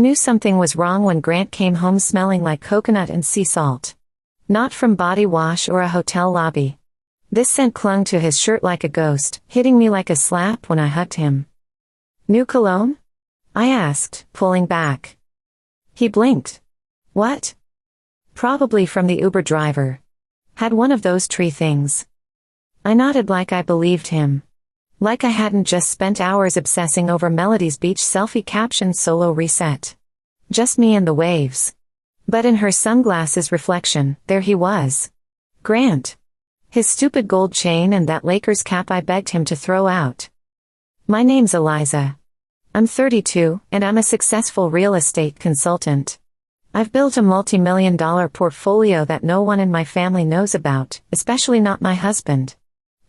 knew something was wrong when Grant came home smelling like coconut and sea salt. Not from body wash or a hotel lobby. This scent clung to his shirt like a ghost, hitting me like a slap when I hugged him. New cologne? I asked, pulling back. He blinked. What? Probably from the Uber driver. Had one of those tree things. I nodded like I believed him. Like I hadn't just spent hours obsessing over Melody's beach selfie caption solo reset. Just me and the waves. But in her sunglasses reflection, there he was. Grant. His stupid gold chain and that Lakers cap I begged him to throw out. My name's Eliza. I'm 32, and I'm a successful real estate consultant. I've built a multi-million-dollar portfolio that no one in my family knows about, especially not my husband.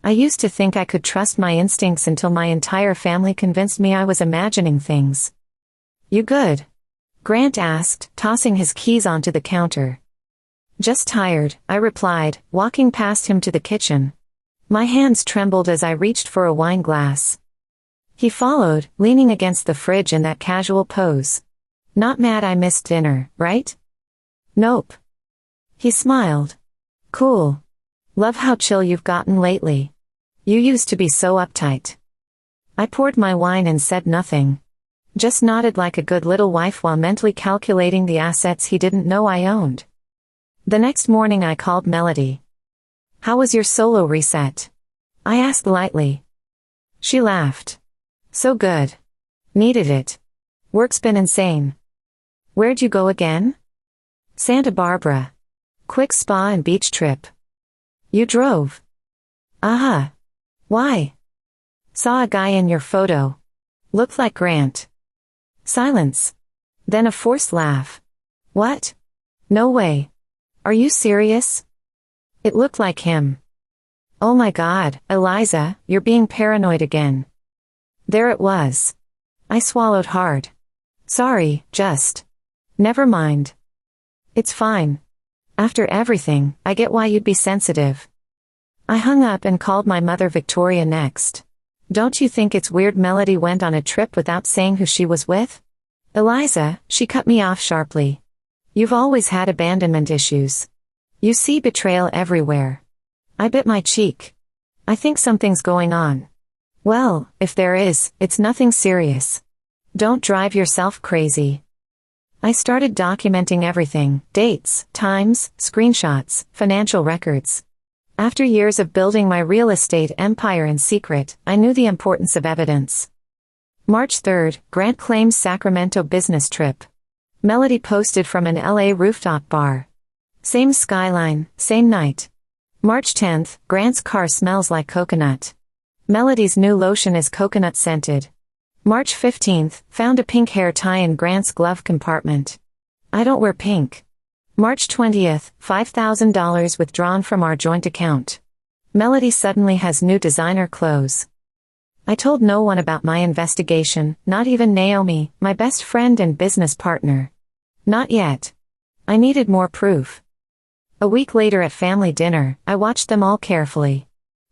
I used to think I could trust my instincts until my entire family convinced me I was imagining things. You good? Grant asked, tossing his keys onto the counter. Just tired, I replied, walking past him to the kitchen. My hands trembled as I reached for a wine glass. He followed, leaning against the fridge in that casual pose. Not mad I missed dinner, right? Nope. He smiled. Cool. Love how chill you've gotten lately. You used to be so uptight. I poured my wine and said nothing. Just nodded like a good little wife while mentally calculating the assets he didn't know I owned. The next morning I called Melody. How was your solo reset? I asked lightly. She laughed. So good. Needed it. Work's been insane. Where'd you go again? Santa Barbara. Quick spa and beach trip. You drove? Aha. Why? Saw a guy in your photo. Looked like Grant. Silence. Then a forced laugh. What? No way. Are you serious? It looked like him. Oh my God, Eliza, you're being paranoid again. There it was. I swallowed hard. Sorry, just. Never mind. It's fine. After everything, I get why you'd be sensitive. I hung up and called my mother Victoria next. Don't you think it's weird Melody went on a trip without saying who she was with? Eliza, she cut me off sharply. You've always had abandonment issues. You see betrayal everywhere. I bit my cheek. I think something's going on. Well, if there is, it's nothing serious. Don't drive yourself crazy. I started documenting everything, dates, times, screenshots, financial records. After years of building my real estate empire in secret, I knew the importance of evidence. March 3rd, Grant claims Sacramento business trip. Melody posted from an LA rooftop bar. Same skyline, same night. March 10th, Grant's car smells like coconut. Melody's new lotion is coconut scented. March 15th, found a pink hair tie in Grant's glove compartment. I don't wear pink. March 20th, $5,000 withdrawn from our joint account. Melody suddenly has new designer clothes. I told no one about my investigation, not even Naomi, my best friend and business partner. Not yet. I needed more proof. A week later at family dinner, I watched them all carefully.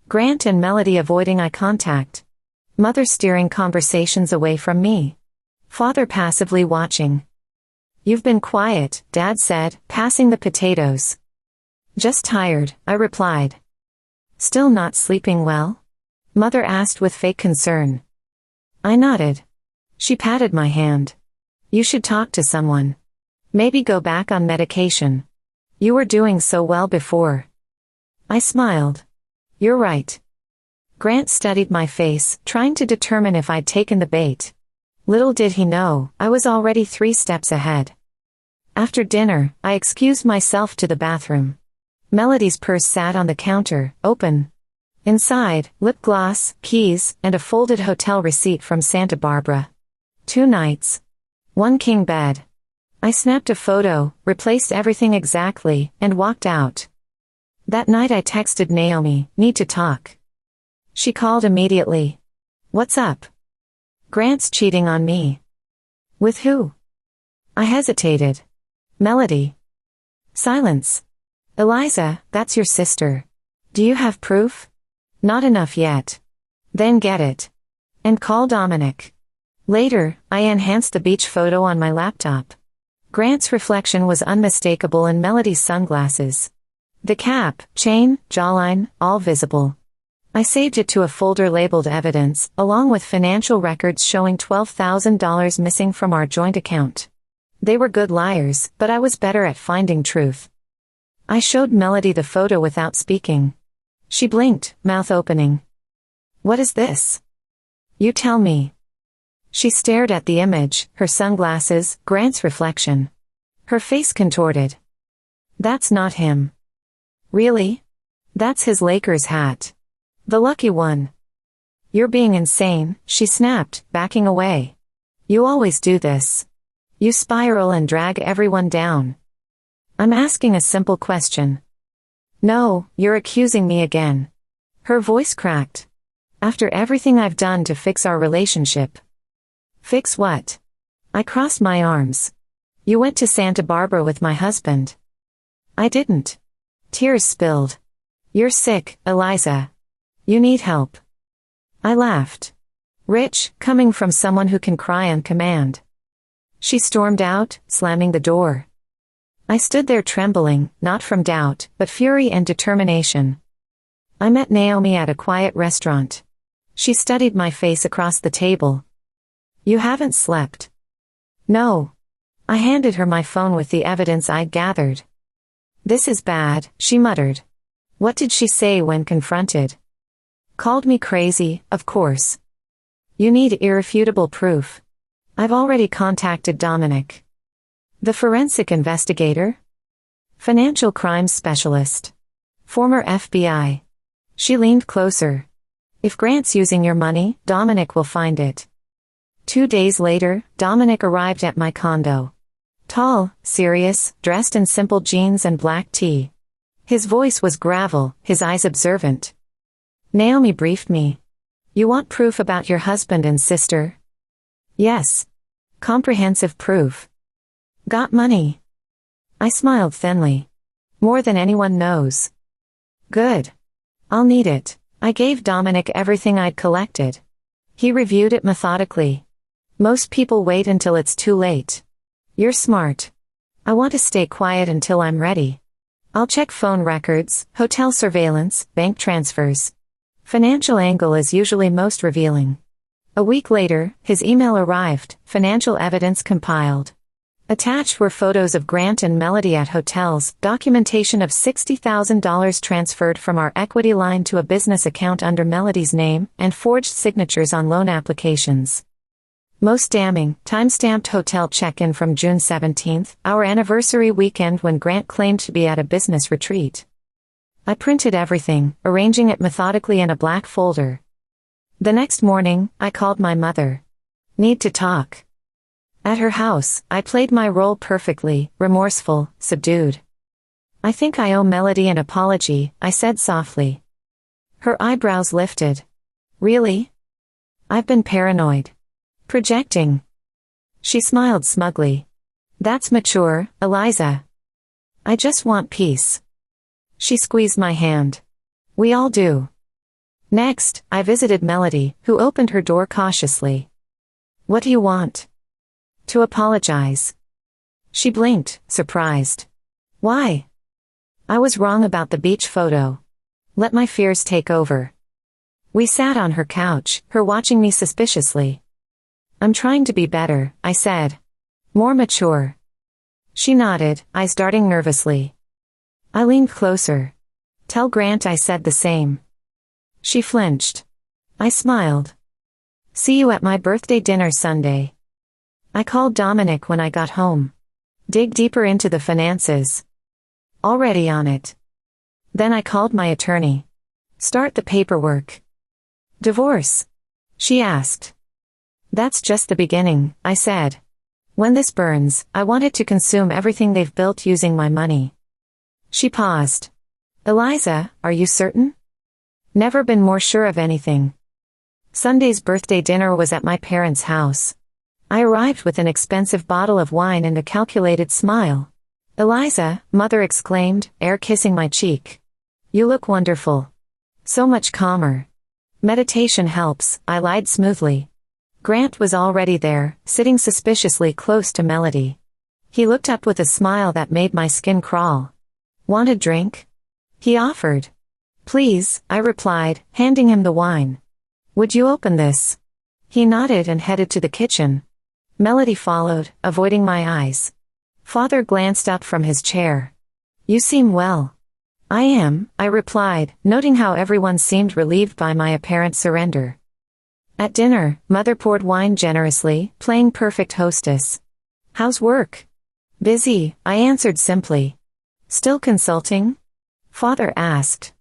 Grant and Melody avoiding eye contact. Mother steering conversations away from me. Father passively watching. You've been quiet, Dad said, passing the potatoes. Just tired, I replied. Still not sleeping well? Mother asked with fake concern. I nodded. She patted my hand. You should talk to someone. Maybe go back on medication. You were doing so well before. I smiled. You're right. Grant studied my face, trying to determine if I'd taken the bait. Little did he know, I was already 3 steps ahead. After dinner, I excused myself to the bathroom. Melody's purse sat on the counter, open. Inside, lip gloss, keys, and a folded hotel receipt from Santa Barbara. 2 nights. 1 king bed. I snapped a photo, replaced everything exactly, and walked out. That night I texted Naomi, need to talk. She called immediately. What's up? Grant's cheating on me. With who? I hesitated. Melody. Silence. Eliza, that's your sister. Do you have proof? Not enough yet. Then get it. And call Dominic. Later, I enhanced the beach photo on my laptop. Grant's reflection was unmistakable in Melody's sunglasses. The cap, chain, jawline, all visible. I saved it to a folder labeled Evidence, along with financial records showing $12,000 missing from our joint account. They were good liars, but I was better at finding truth. I showed Melody the photo without speaking. She blinked, mouth opening. "What is this?" "You tell me." She stared at the image, her sunglasses, Grant's reflection. Her face contorted. "That's not him." "Really? That's his Lakers hat. The lucky one." "You're being insane," she snapped, backing away. "You always do this. You spiral and drag everyone down." "I'm asking a simple question." "No, you're accusing me again." Her voice cracked. "After everything I've done to fix our relationship." "Fix what?" I crossed my arms. "You went to Santa Barbara with my husband." "I didn't." Tears spilled. "You're sick, Eliza. You need help." I laughed. Rich, coming from someone who can cry on command. She stormed out, slamming the door. I stood there trembling, not from doubt, but fury and determination. I met Naomi at a quiet restaurant. She studied my face across the table. "You haven't slept." "No." I handed her my phone with the evidence I'd gathered. "This is bad," she muttered. What did she say when confronted? "Called me crazy, of course." "You need irrefutable proof." "I've already contacted Dominic." "The forensic investigator?" "Financial crimes specialist. Former FBI." She leaned closer. "If Grant's using your money, Dominic will find it." 2 days later, Dominic arrived at my condo. Tall, serious, dressed in simple jeans and black tee. His voice was gravel, his eyes observant. "Naomi briefed me. You want proof about your husband and sister?" "Yes. Comprehensive proof." "Got money?" I smiled thinly. "More than anyone knows." "Good. I'll need it." I gave Dominic everything I'd collected. He reviewed it methodically. "Most people wait until it's too late. You're smart." "I want to stay quiet until I'm ready." "I'll check phone records, hotel surveillance, bank transfers. Financial angle is usually most revealing." A week later, his email arrived, financial evidence compiled. Attached were photos of Grant and Melody at hotels, documentation of $60,000 transferred from our equity line to a business account under Melody's name, and forged signatures on loan applications. Most damning, time-stamped hotel check-in from June 17th, our anniversary weekend when Grant claimed to be at a business retreat. I printed everything, arranging it methodically in a black folder. The next morning, I called my mother. "Need to talk." At her house, I played my role perfectly, remorseful, subdued. "I think I owe Melody an apology," I said softly. Her eyebrows lifted. "Really?" "I've been paranoid. Projecting." She smiled smugly. "That's mature, Eliza. I just want peace." She squeezed my hand. "We all do." Next, I visited Melody, who opened her door cautiously. "What do you want?" "To apologize." She blinked, surprised. "Why?" "I was wrong about the beach photo. Let my fears take over." We sat on her couch, her watching me suspiciously. "I'm trying to be better," I said. "More mature." She nodded, eyes darting nervously. I leaned closer. "Tell Grant I said the same." She flinched. I smiled. "See you at my birthday dinner Sunday." I called Dominic when I got home. Dig deeper into the finances. Already on it. Then I called my attorney. Start the paperwork. "Divorce?" she asked. "That's just the beginning," I said. "When this burns, I want it to consume everything they've built using my money." She paused. "Eliza, are you certain?" "Never been more sure of anything." Sunday's birthday dinner was at my parents' house. I arrived with an expensive bottle of wine and a calculated smile. "Eliza," Mother exclaimed, air kissing my cheek. "You look wonderful. So much calmer." "Meditation helps," I lied smoothly. Grant was already there, sitting suspiciously close to Melody. He looked up with a smile that made my skin crawl. "Want a drink?" he offered. "Please," I replied, handing him the wine. "Would you open this?" He nodded and headed to the kitchen. Melody followed, avoiding my eyes. Father glanced up from his chair. "You seem well." "I am," I replied, noting how everyone seemed relieved by my apparent surrender. At dinner, Mother poured wine generously, playing perfect hostess. "How's work?" "Busy," I answered simply. "Still consulting?" Father asked.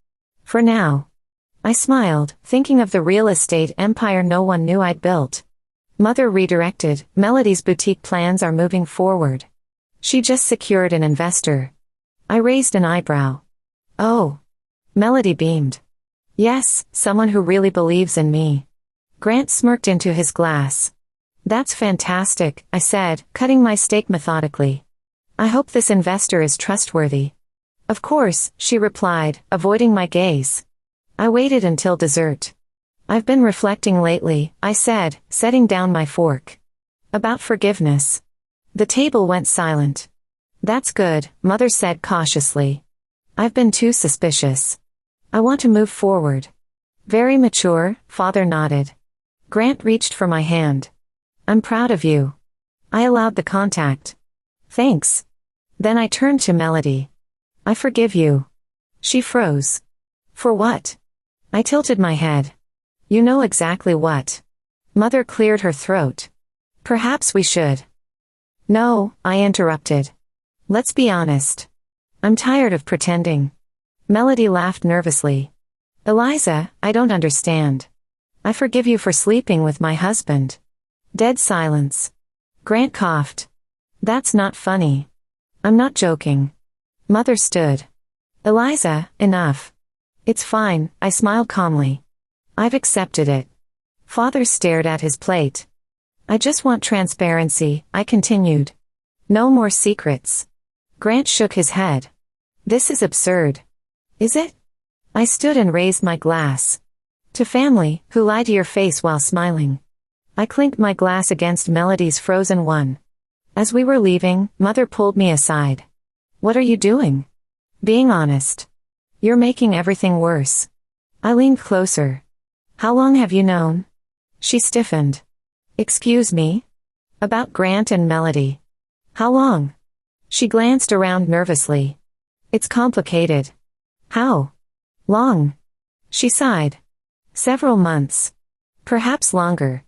"For now." I smiled, thinking of the real estate empire no one knew I'd built. Mother redirected. "Melody's boutique plans are moving forward. She just secured an investor." I raised an eyebrow. "Oh." Melody beamed. "Yes, someone who really believes in me." Grant smirked into his glass. "That's fantastic," I said, cutting my steak methodically. "I hope this investor is trustworthy." "Of course," she replied, avoiding my gaze. I waited until dessert. "I've been reflecting lately," I said, setting down my fork. "About forgiveness." The table went silent. "That's good," Mother said cautiously. "I've been too suspicious. I want to move forward." "Very mature," Father nodded. Grant reached for my hand. "I'm proud of you." I allowed the contact. "Thanks." Then I turned to Melody. "I forgive you." She froze. "For what?" I tilted my head. "You know exactly what." Mother cleared her throat. "Perhaps we should." "No," I interrupted. "Let's be honest. I'm tired of pretending." Melody laughed nervously. "Eliza, I don't understand. I forgive you for sleeping with my husband." Dead silence. Grant coughed. "That's not funny." "I'm not joking." Mother stood. "Eliza, enough." "It's fine," I smiled calmly. "I've accepted it." Father stared at his plate. "I just want transparency," I continued. "No more secrets." Grant shook his head. "This is absurd." "Is it?" I stood and raised my glass. "To family, who lie to your face while smiling." I clinked my glass against Melody's frozen one. As we were leaving, Mother pulled me aside. "What are you doing?" "Being honest." "You're making everything worse." I leaned closer. "How long have you known?" She stiffened. "Excuse me?" "About Grant and Melody." "How long?" She glanced around nervously. "It's complicated." "How long?" She sighed. "Several months. Perhaps longer."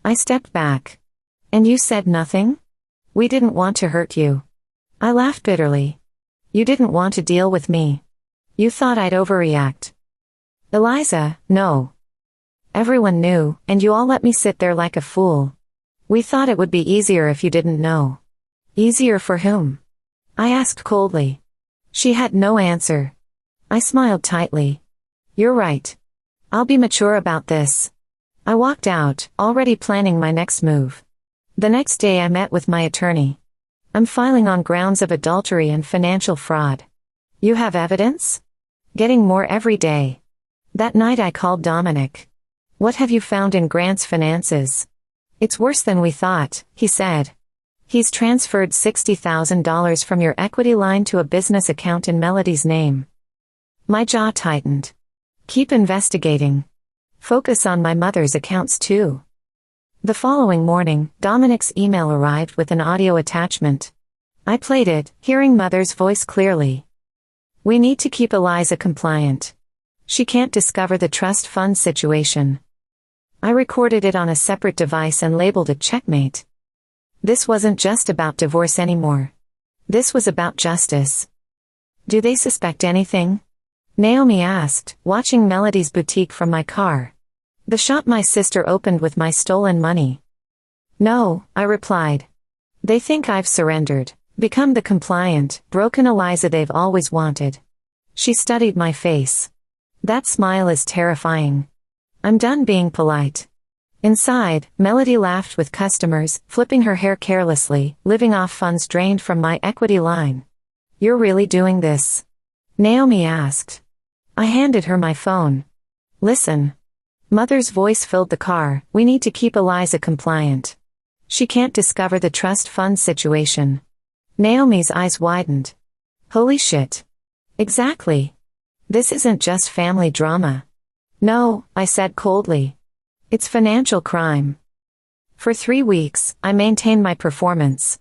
I stepped back. "And you said nothing?" "We didn't want to hurt you." I laughed bitterly. "You didn't want to deal with me. You thought I'd overreact." "Eliza, no. Everyone knew, and you all let me sit there like a fool. We thought it would be easier if you didn't know." "Easier for whom?" I asked coldly. She had no answer. I smiled tightly. "You're right. I'll be mature about this." I walked out, already planning my next move. The next day I met with my attorney. "I'm filing on grounds of adultery and financial fraud." "You have evidence?" "Getting more every day." That night I called Dominic. "What have you found in Grant's finances?" "It's worse than we thought," he said. "He's transferred $60,000 from your equity line to a business account in Melody's name." My jaw tightened. "Keep investigating. Focus on my mother's accounts too." The following morning, Dominic's email arrived with an audio attachment. I played it, hearing Mother's voice clearly. "We need to keep Eliza compliant. She can't discover the trust fund situation." I recorded it on a separate device and labeled it checkmate. This wasn't just about divorce anymore. This was about justice. "Do they suspect anything?" Naomi asked, watching Melody's boutique from my car. "The shop my sister opened with my stolen money." "No," I replied. "They think I've surrendered, become the compliant, broken Eliza they've always wanted." She studied my face. "That smile is terrifying." "I'm done being polite." Inside, Melody laughed with customers, flipping her hair carelessly, living off funds drained from my equity line. "You're really doing this?" Naomi asked. I handed her my phone. "Listen." Mother's voice filled the car. We need to keep Eliza compliant. She can't discover the trust fund situation. Naomi's eyes widened. Holy shit. Exactly. This isn't just family drama. No, I said coldly. It's financial crime. For 3 weeks, I maintained my performance.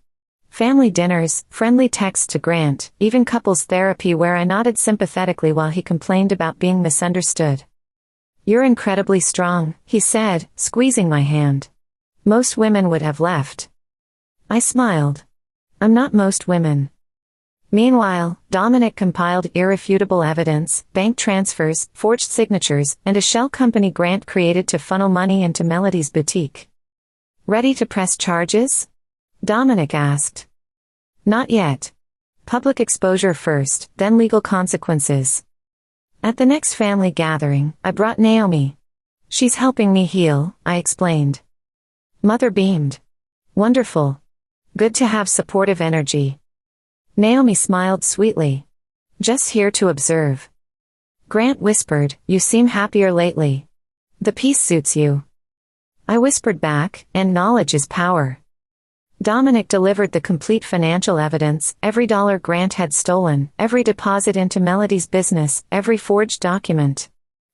Family dinners, friendly texts to Grant, even couples therapy where I nodded sympathetically while he complained about being misunderstood. You're incredibly strong, he said, squeezing my hand. Most women would have left. I smiled. I'm not most women. Meanwhile, Dominic compiled irrefutable evidence, bank transfers, forged signatures, and a shell company Grant created to funnel money into Melody's boutique. Ready to press charges? Dominic asked. Not yet. Public exposure first, then legal consequences. At the next family gathering, I brought Naomi. She's helping me heal, I explained. Mother beamed. Wonderful. Good to have supportive energy. Naomi smiled sweetly. Just here to observe. Grant whispered, you seem happier lately. The peace suits you. I whispered back, and knowledge is power. Dominic delivered the complete financial evidence, every dollar Grant had stolen, every deposit into Melody's business, every forged document.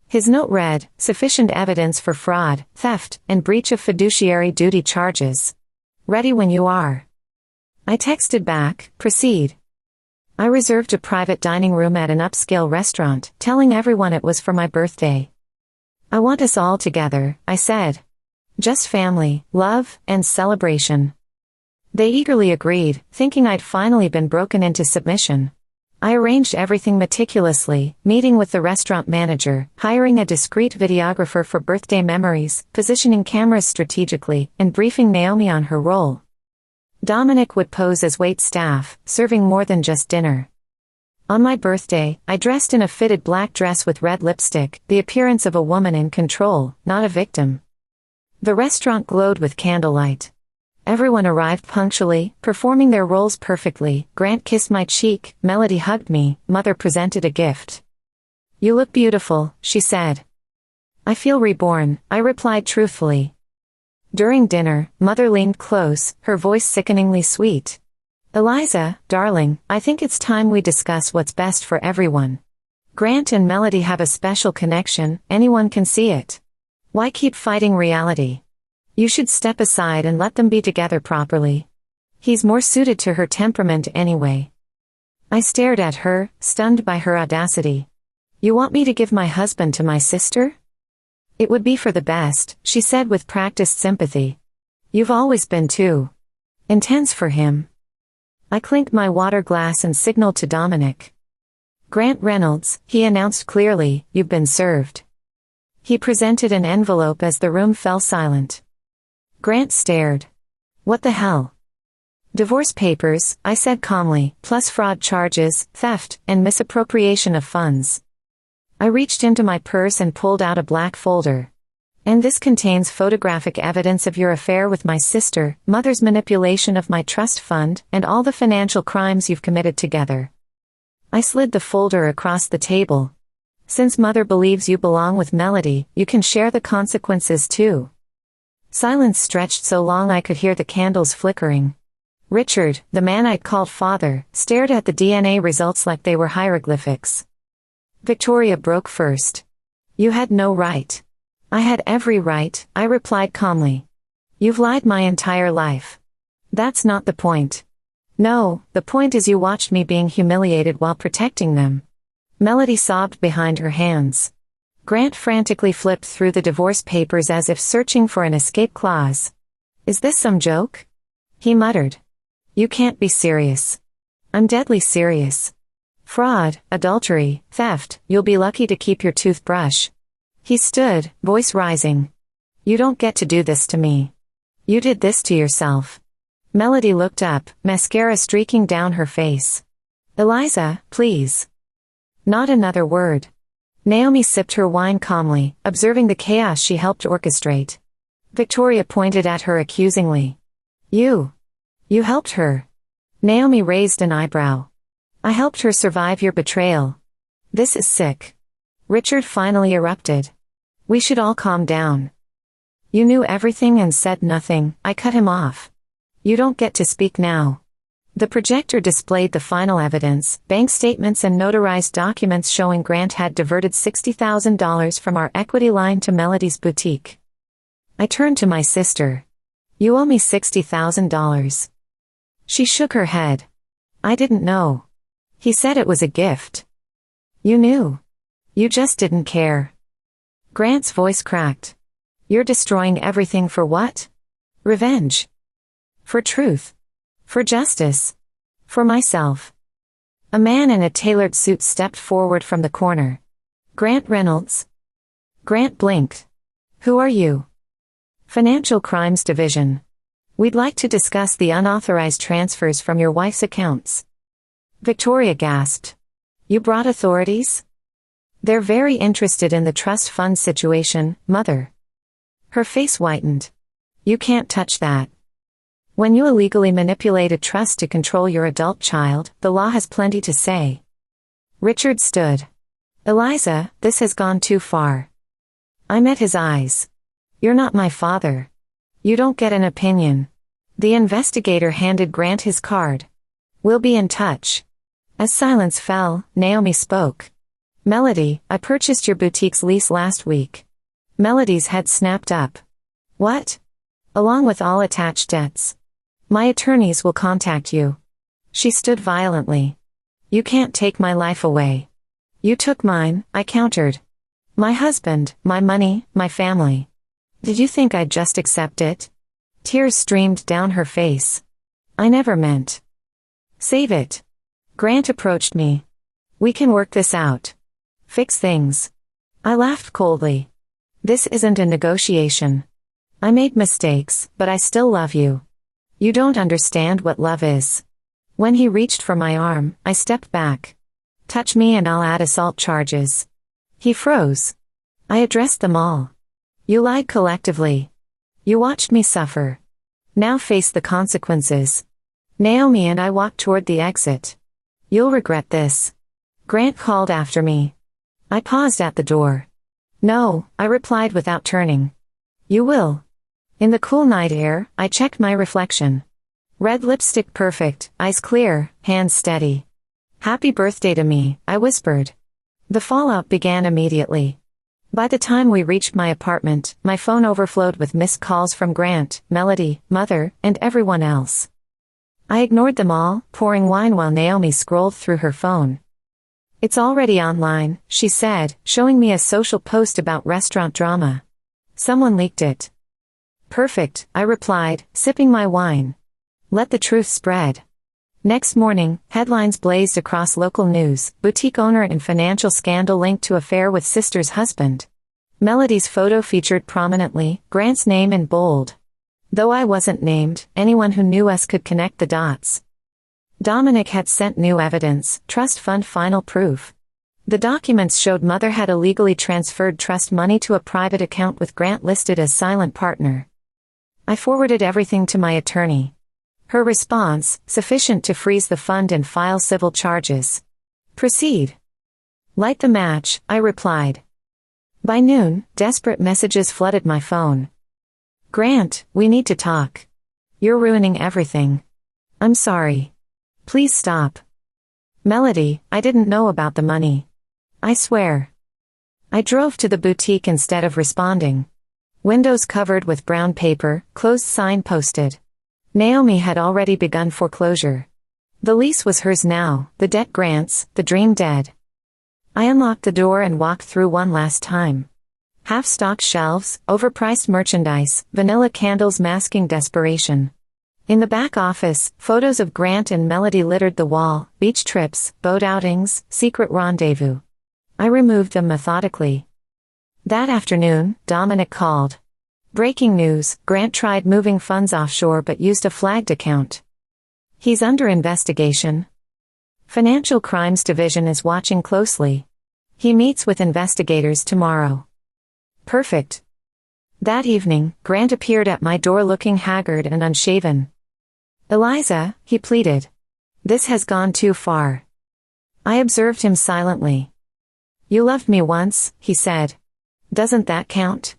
His note read, sufficient evidence for fraud, theft, and breach of fiduciary duty charges. Ready when you are. I texted back, proceed. I reserved a private dining room at an upscale restaurant, telling everyone it was for my birthday. I want us all together, I said. Just family, love, and celebration. They eagerly agreed, thinking I'd finally been broken into submission. I arranged everything meticulously, meeting with the restaurant manager, hiring a discreet videographer for birthday memories, positioning cameras strategically, and briefing Naomi on her role. Dominic would pose as wait staff, serving more than just dinner. On my birthday, I dressed in a fitted black dress with red lipstick, the appearance of a woman in control, not a victim. The restaurant glowed with candlelight. Everyone arrived punctually, performing their roles perfectly. Grant kissed my cheek, Melody hugged me, Mother presented a gift. You look beautiful, she said. I feel reborn, I replied truthfully. During dinner, Mother leaned close, her voice sickeningly sweet. Eliza, darling, I think it's time we discuss what's best for everyone. Grant and Melody have a special connection, anyone can see it. Why keep fighting reality? You should step aside and let them be together properly. He's more suited to her temperament anyway. I stared at her, stunned by her audacity. You want me to give my husband to my sister? It would be for the best, she said with practiced sympathy. You've always been too intense for him. I clinked my water glass and signaled to Dominic. Grant Reynolds, he announced clearly, you've been served. He presented an envelope as the room fell silent. Grant stared. What the hell? Divorce papers, I said calmly, plus fraud charges, theft, and misappropriation of funds. I reached into my purse and pulled out a black folder. And this contains photographic evidence of your affair with my sister, Mother's manipulation of my trust fund, and all the financial crimes you've committed together. I slid the folder across the table. Since Mother believes you belong with Melody, you can share the consequences too. Silence stretched so long I could hear the candles flickering. Richard, the man I'd called father, stared at the DNA results like they were hieroglyphics. Victoria broke first. You had no right. I had every right, I replied calmly. You've lied my entire life. That's not the point. No, the point is you watched me being humiliated while protecting them. Melody sobbed behind her hands. Grant frantically flipped through the divorce papers as if searching for an escape clause. Is this some joke? He muttered. You can't be serious. I'm deadly serious. Fraud, adultery, theft, you'll be lucky to keep your toothbrush. He stood, voice rising. You don't get to do this to me. You did this to yourself. Melody looked up, mascara streaking down her face. Eliza, please. Not another word. Naomi sipped her wine calmly, observing the chaos she helped orchestrate. Victoria pointed at her accusingly. You helped her. Naomi raised an eyebrow. I helped her survive your betrayal. This is sick. Richard finally erupted. We should all calm down. You knew everything and said nothing. I cut him off. You don't get to speak now. The projector displayed the final evidence, bank statements and notarized documents showing Grant had diverted $60,000 from our equity line to Melody's boutique. I turned to my sister. You owe me $60,000. She shook her head. I didn't know. He said it was a gift. You knew. You just didn't care. Grant's voice cracked. You're destroying everything for what? Revenge. For truth. For justice. For myself. A man in a tailored suit stepped forward from the corner. Grant Reynolds. Grant blinked. Who are you? Financial Crimes Division. We'd like to discuss the unauthorized transfers from your wife's accounts. Victoria gasped. You brought authorities? They're very interested in the trust fund situation, Mother. Her face whitened. You can't touch that. When you illegally manipulate a trust to control your adult child, the law has plenty to say. Richard stood. Eliza, this has gone too far. I met his eyes. You're not my father. You don't get an opinion. The investigator handed Grant his card. We'll be in touch. As silence fell, Naomi spoke. Melody, I purchased your boutique's lease last week. Melody's head snapped up. What? Along with all attached debts. My attorneys will contact you. She stood violently. You can't take my life away. You took mine, I countered. My husband, my money, my family. Did you think I'd just accept it? Tears streamed down her face. I never meant. Save it. Grant approached me. We can work this out. Fix things. I laughed coldly. This isn't a negotiation. I made mistakes, but I still love you. You don't understand what love is. When he reached for my arm, I stepped back. Touch me and I'll add assault charges. He froze. I addressed them all. You lied collectively. You watched me suffer. Now face the consequences. Naomi and I walked toward the exit. You'll regret this. Grant called after me. I paused at the door. No, I replied without turning. You will. In the cool night air, I checked my reflection. Red lipstick perfect, eyes clear, hands steady. Happy birthday to me, I whispered. The fallout began immediately. By the time we reached my apartment, my phone overflowed with missed calls from Grant, Melody, Mother, and everyone else. I ignored them all, pouring wine while Naomi scrolled through her phone. It's already online, she said, showing me a social post about restaurant drama. Someone leaked it. Perfect, I replied, sipping my wine. Let the truth spread. Next morning, headlines blazed across local news, boutique owner in financial scandal linked to affair with sister's husband. Melody's photo featured prominently, Grant's name in bold. Though I wasn't named, anyone who knew us could connect the dots. Dominic had sent new evidence, trust fund final proof. The documents showed Mother had illegally transferred trust money to a private account with Grant listed as silent partner. I forwarded everything to my attorney. Her response, sufficient to freeze the fund and file civil charges. Proceed. Light the match, I replied. By noon, desperate messages flooded my phone. Grant, we need to talk. You're ruining everything. I'm sorry. Please stop. Melody, I didn't know about the money. I swear. I drove to the boutique instead of responding. Windows covered with brown paper, closed sign posted. Naomi had already begun foreclosure. The lease was hers now, the debt Grant's, the dream dead. I unlocked the door and walked through one last time. Half-stocked shelves, overpriced merchandise, vanilla candles masking desperation. In the back office, photos of Grant and Melody littered the wall, beach trips, boat outings, secret rendezvous. I removed them methodically. That afternoon, Dominic called. Breaking news, Grant tried moving funds offshore but used a flagged account. He's under investigation. Financial Crimes Division is watching closely. He meets with investigators tomorrow. Perfect. That evening, Grant appeared at my door looking haggard and unshaven. Eliza, he pleaded. This has gone too far. I observed him silently. You loved me once, he said. Doesn't that count?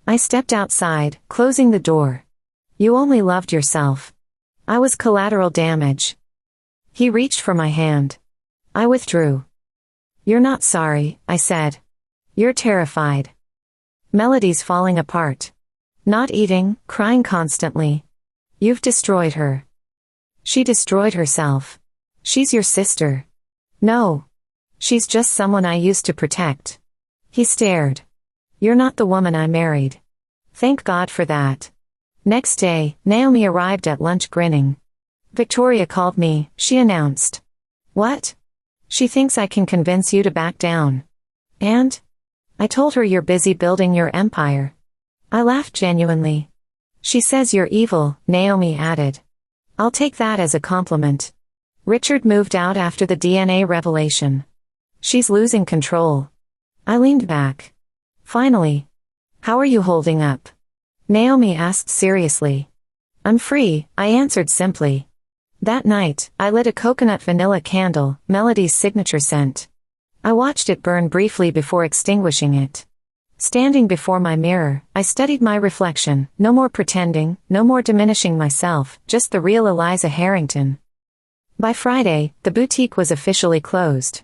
I stepped outside, closing the door. You only loved yourself. I was collateral damage. He reached for my hand. I withdrew. You're not sorry, I said. You're terrified. Melody's falling apart. Not eating, crying constantly. You've destroyed her. She destroyed herself. She's your sister. No. She's just someone I used to protect. He stared. You're not the woman I married. Thank God for that. Next day, Naomi arrived at lunch grinning. Victoria called me, she announced. What? She thinks I can convince you to back down. And? I told her you're busy building your empire. I laughed genuinely. She says you're evil, Naomi added. I'll take that as a compliment. Richard moved out after the DNA revelation. She's losing control. I leaned back. Finally. How are you holding up? Naomi asked seriously. I'm free, I answered simply. That night, I lit a coconut vanilla candle, Melody's signature scent. I watched it burn briefly before extinguishing it. Standing before my mirror, I studied my reflection, no more pretending, no more diminishing myself, just the real Eliza Harrington. By Friday, the boutique was officially closed.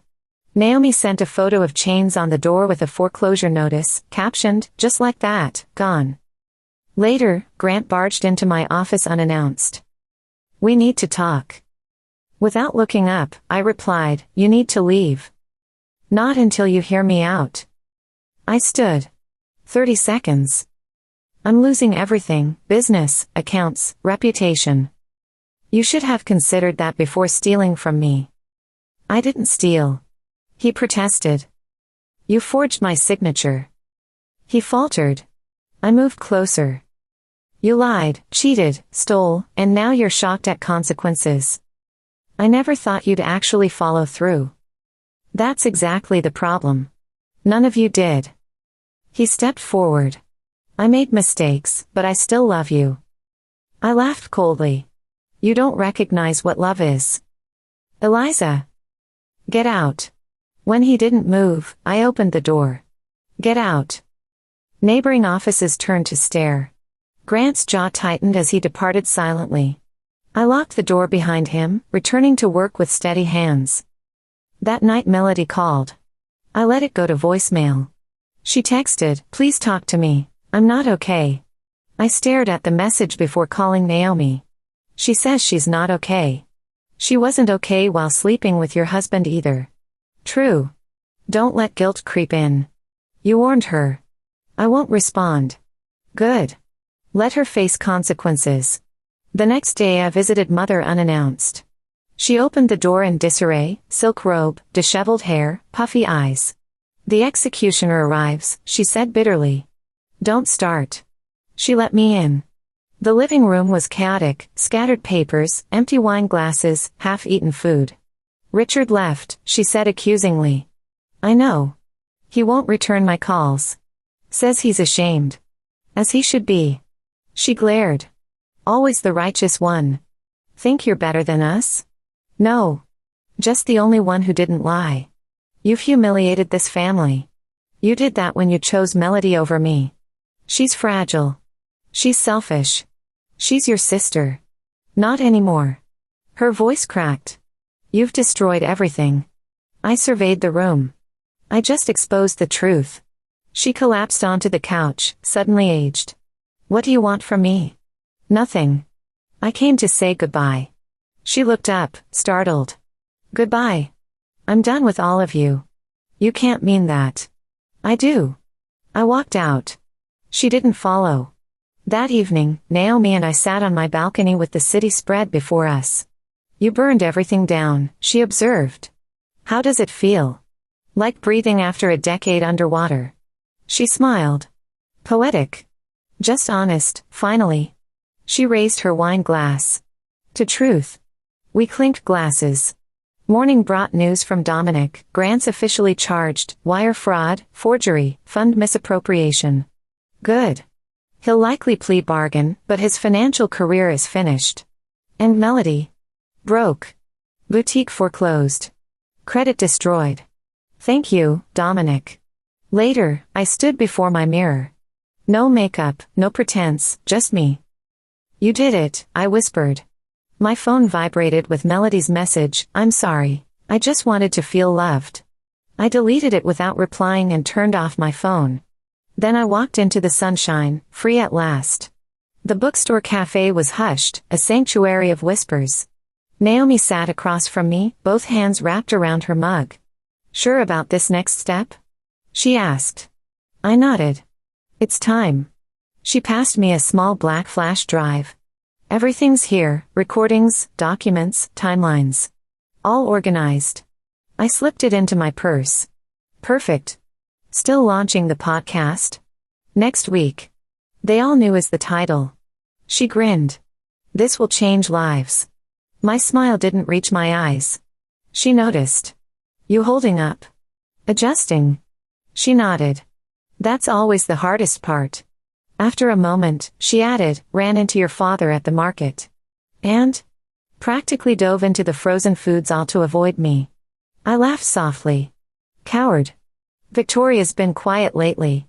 Naomi sent a photo of chains on the door with a foreclosure notice, captioned, just like that, gone. Later, Grant barged into my office unannounced. We need to talk. Without looking up, I replied, you need to leave. Not until you hear me out. I stood. 30 seconds. I'm losing everything, business, accounts, reputation. You should have considered that before stealing from me. I didn't steal. He protested. You forged my signature. He faltered. I moved closer. You lied, cheated, stole, and now you're shocked at consequences. I never thought you'd actually follow through. That's exactly the problem. None of you did. He stepped forward. I made mistakes, but I still love you. I laughed coldly. You don't recognize what love is. Eliza. Get out. When he didn't move, I opened the door. Get out. Neighboring offices turned to stare. Grant's jaw tightened as he departed silently. I locked the door behind him, returning to work with steady hands. That night Melody called. I let it go to voicemail. She texted, please talk to me, I'm not okay. I stared at the message before calling Naomi. She says she's not okay. She wasn't okay while sleeping with your husband either. True. Don't let guilt creep in. You warned her. I won't respond. Good. Let her face consequences. The next day I visited Mother unannounced. She opened the door in disarray, silk robe, disheveled hair, puffy eyes. The executioner arrives, she said bitterly. Don't start. She let me in. The living room was chaotic, scattered papers, empty wine glasses, half-eaten food. Richard left, she said accusingly. I know. He won't return my calls. Says he's ashamed. As he should be. She glared. Always the righteous one. Think you're better than us? No. Just the only one who didn't lie. You've humiliated this family. You did that when you chose Melody over me. She's fragile. She's selfish. She's your sister. Not anymore. Her voice cracked. You've destroyed everything. I surveyed the room. I just exposed the truth. She collapsed onto the couch, suddenly aged. What do you want from me? Nothing. I came to say goodbye. She looked up, startled. Goodbye. I'm done with all of you. You can't mean that. I do. I walked out. She didn't follow. That evening, Naomi and I sat on my balcony with the city spread before us. You burned everything down, she observed. How does it feel? Like breathing after a decade underwater. She smiled. Poetic. Just honest, finally. She raised her wine glass. To truth. We clinked glasses. Morning brought news from Dominic. Grant's officially charged, wire fraud, forgery, fund misappropriation. Good. He'll likely plead bargain, but his financial career is finished. And Melody? Broke. Boutique foreclosed. Credit destroyed. Thank you, Dominic. Later, I stood before my mirror. No makeup, no pretense, just me. You did it, I whispered. My phone vibrated with Melody's message, I'm sorry. I just wanted to feel loved. I deleted it without replying and turned off my phone. Then I walked into the sunshine, free at last. The bookstore cafe was hushed, a sanctuary of whispers. Naomi sat across from me, both hands wrapped around her mug. Sure about this next step? She asked. I nodded. It's time. She passed me a small black flash drive. Everything's here, recordings, documents, timelines. All organized. I slipped it into my purse. Perfect. Still launching the podcast? Next week. They all knew as the title. She grinned. This will change lives. My smile didn't reach my eyes. She noticed. You holding up? Adjusting. She nodded. That's always the hardest part. After a moment, she added, ran into your father at the market. And? Practically dove into the frozen foods all to avoid me. I laughed softly. Coward. Victoria's been quiet lately.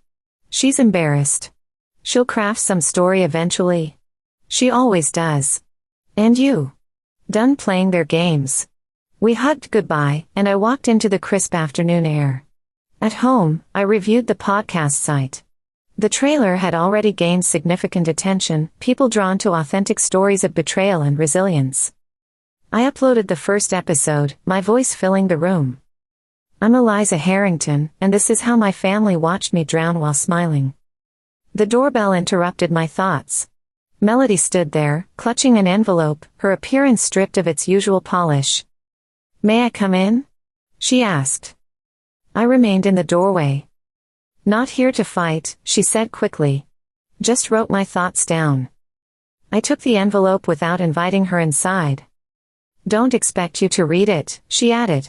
She's embarrassed. She'll craft some story eventually. She always does. And you? Done playing their games. We hugged goodbye, and I walked into the crisp afternoon air. At home, I reviewed the podcast site. The trailer had already gained significant attention, people drawn to authentic stories of betrayal and resilience. I uploaded the first episode, my voice filling the room. I'm Eliza Harrington, and this is how my family watched me drown while smiling. The doorbell interrupted my thoughts. Melody stood there, clutching an envelope, her appearance stripped of its usual polish. May I come in? She asked. I remained in the doorway. Not here to fight, she said quickly. Just wrote my thoughts down. I took the envelope without inviting her inside. Don't expect you to read it, she added.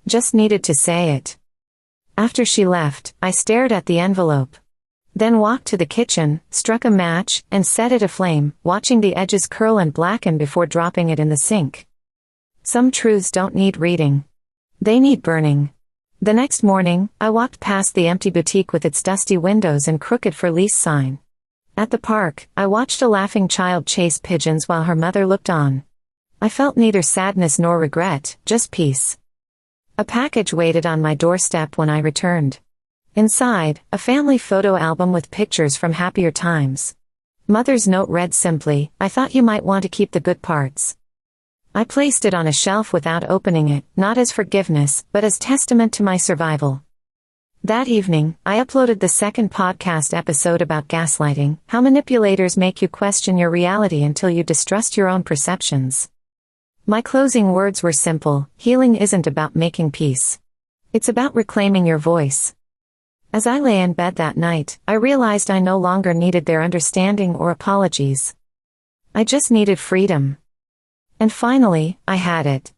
Just needed to say it. After she left, I stared at the envelope. Then walked to the kitchen, struck a match, and set it aflame, watching the edges curl and blacken before dropping it in the sink. Some truths don't need reading. They need burning. The next morning, I walked past the empty boutique with its dusty windows and crooked for lease sign. At the park, I watched a laughing child chase pigeons while her mother looked on. I felt neither sadness nor regret, just peace. A package waited on my doorstep when I returned. Inside, a family photo album with pictures from happier times. Mother's note read simply, I thought you might want to keep the good parts. I placed it on a shelf without opening it, not as forgiveness, but as testament to my survival. That evening, I uploaded the second podcast episode about gaslighting, how manipulators make you question your reality until you distrust your own perceptions. My closing words were simple, healing isn't about making peace. It's about reclaiming your voice. As I lay in bed that night, I realized I no longer needed their understanding or apologies. I just needed freedom. And finally, I had it.